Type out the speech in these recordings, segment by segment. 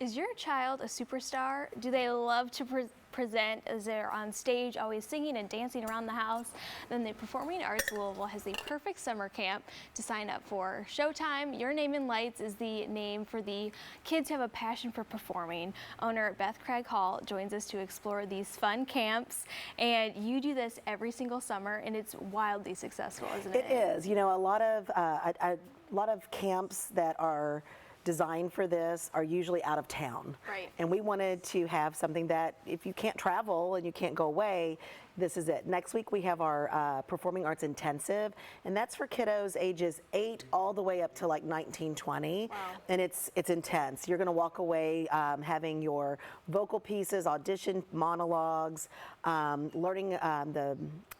Is your child a superstar? Do they love to present as they're on stage, always singing and dancing around the house? Then the Performing Arts Louisville has the perfect summer camp to sign up for. Showtime, Your Name in Lights is the name for the kids who have a passion for performing. Owner Beth Craig Hall joins us to explore these fun camps, and you do this every single summer, and it's wildly successful, isn't it? It is. You know, a lot of camps that are designed for this are usually out of town. Right. And we wanted to have something that if you can't travel and you can't go away, this is it. Next week we have our Performing Arts Intensive, and that's for kiddos ages 8 all the way up to like 19, 20. Wow. And it's intense. You're gonna walk away having your vocal pieces, audition monologues, learning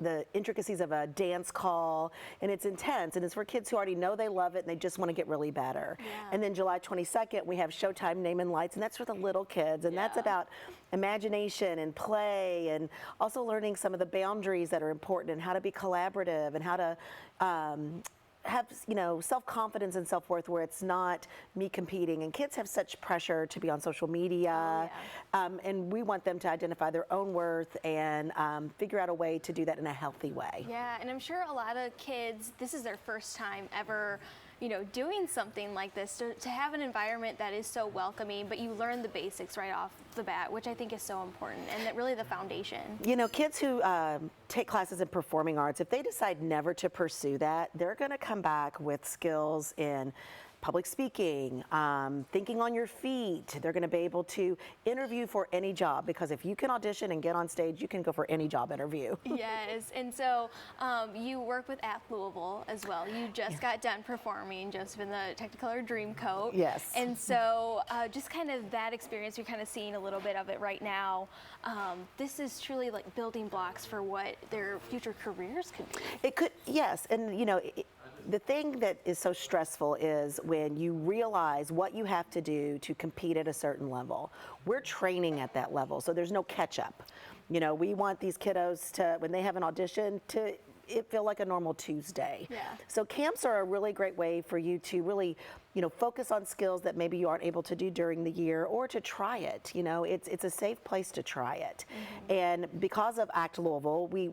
the intricacies of a dance call, and it's intense, and it's for kids who already know they love it and they just want to get really better. Yeah. And then July 22nd we have Showtime Name and Lights, and that's for the little kids, and that's about imagination and play, and also learning some of the boundaries that are important and how to be collaborative and how to have, you know, self-confidence and self-worth where it's not me competing. And kids have such pressure to be on social media, and we want them to identify their own worth and figure out a way to do that in a healthy way. Yeah, and I'm sure a lot of kids, this is their first time ever, you know, doing something like this, to have an environment that is so welcoming, but you learn the basics right off the bat, which I think is so important, and that really the foundation. You know, kids who take classes in performing arts, if they decide never to pursue that, they're going to come back with skills in public speaking, thinking on your feet. They're going to be able to interview for any job, because if you can audition and get on stage, you can go for any job interview. Yes, and so you work with at Louisville as well. You just got done performing Joseph in the Technicolor Dreamcoat. Yes. And so just kind of that experience, you're kind of seeing a little bit of it right now. This is truly like building blocks for what their future careers could be. It could, yes, and you know, the thing that is so stressful is when you realize what you have to do to compete at a certain level. We're training at that level, so there's no catch up. You know, we want these kiddos to, when they have an audition, to it feel like a normal Tuesday. Yeah. So camps are a really great way for you to really, you know, focus on skills that maybe you aren't able to do during the year, or to try it. You know, it's a safe place to try it. And because of ACT Louisville, we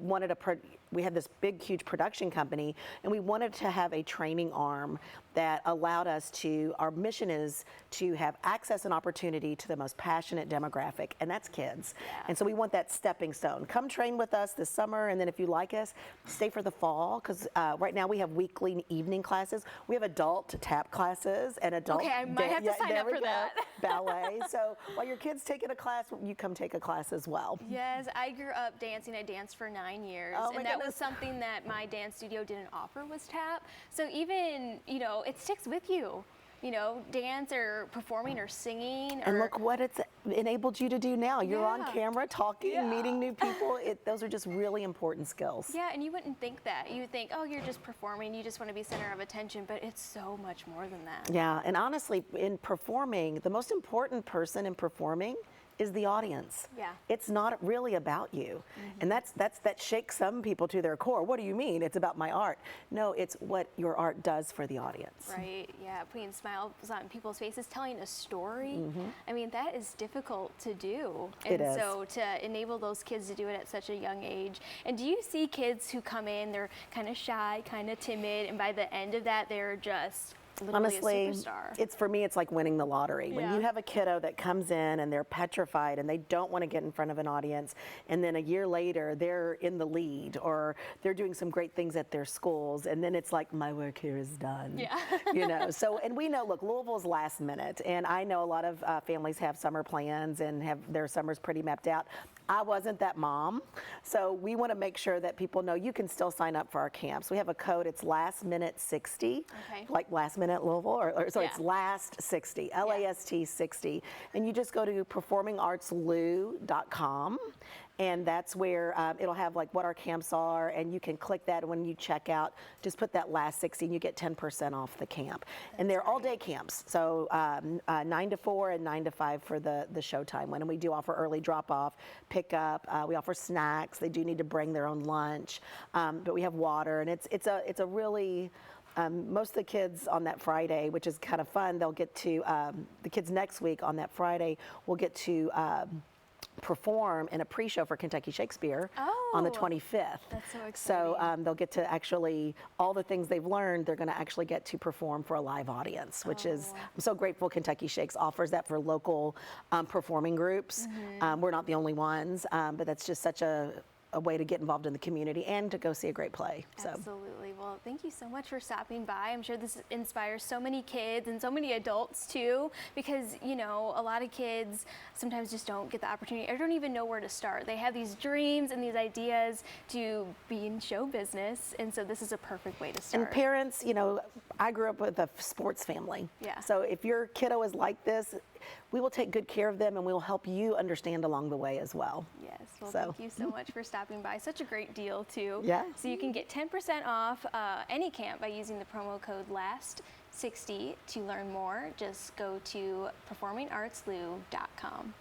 had this big, huge production company, and we wanted to have a training arm that allowed us to, our mission is to have access and opportunity to the most passionate demographic, and that's kids. And so we want that stepping stone. Come train with us this summer, and then if you like us, stay for the fall, because right now we have weekly evening classes. We have adult tap classes and adult I might have to sign up for that. ballet. So while your kid's taking a class, you come take a class as well. Yes, I grew up dancing. I danced for 9 years, and that was something that my dance studio didn't offer, was tap. So even, you know, it sticks with you. You know, dance or performing or singing. And look what it's enabled you to do now. You're on camera talking, meeting new people. Those are just really important skills. Yeah, and you wouldn't think that. You would think, oh, you're just performing, you just want to be center of attention, but it's so much more than that. Yeah, and honestly, in performing, the most important person in performing is the audience. Yeah. It's not really about you. And that shakes some people to their core. What do you mean? It's about my art. No, it's what your art does for the audience. Right, yeah, putting smiles on people's faces, telling a story. I mean, that is difficult to do. And so to enable those kids to do it at such a young age. And do you see kids who come in, they're kind of shy, kind of timid, and by the end of that, they're just honestly, a superstar? It's, for me, it's like winning the lottery. When you have a kiddo that comes in and they're petrified and they don't want to get in front of an audience, and then a year later they're in the lead, or they're doing some great things at their schools, and then it's like, my work here is done. Yeah. You know, so, and we know, look, Louisville's last minute, and I know a lot of families have summer plans and have their summers pretty mapped out. I wasn't that mom, so we want to make sure that people know you can still sign up for our camps. We have a code, it's last minute 60, like last minute Louisville, or so it's last 60, LAST 60, and you just go to performingartslou.com, and that's where it'll have like what our camps are, and you can click that when you check out. Just put that last 60 and you get 10% off the camp. And they're all day camps, so 9 to 4 and 9 to 5 for the Showtime one. And we do offer early drop off, pick up. We offer snacks. They do need to bring their own lunch, but we have water, and it's a really most of the kids on that Friday, which is kind of fun, they'll get to, the kids next week on that Friday will get to perform in a pre-show for Kentucky Shakespeare on the Oh, 25th. that's so exciting. So they'll get to actually, all the things they've learned, they're going to actually get to perform for a live audience, which is, I'm so grateful Kentucky Shakes offers that for local performing groups. We're not the only ones, but that's just such a way to get involved in the community and to go see a great play. So. Absolutely. Well, thank you so much for stopping by. I'm sure this inspires so many kids and so many adults too, because, you know, a lot of kids sometimes just don't get the opportunity or don't even know where to start. They have these dreams and these ideas to be in show business, and so this is a perfect way to start. And parents, you know, I grew up with a sports family. Yeah. So if your kiddo is like this, we will take good care of them and we will help you understand along the way as well. Yes, well, So. thank you so much for stopping by. Such a great deal, too. Yeah. So you can get 10% off any camp by using the promo code LAST60. To learn more, just go to performingartslou.com.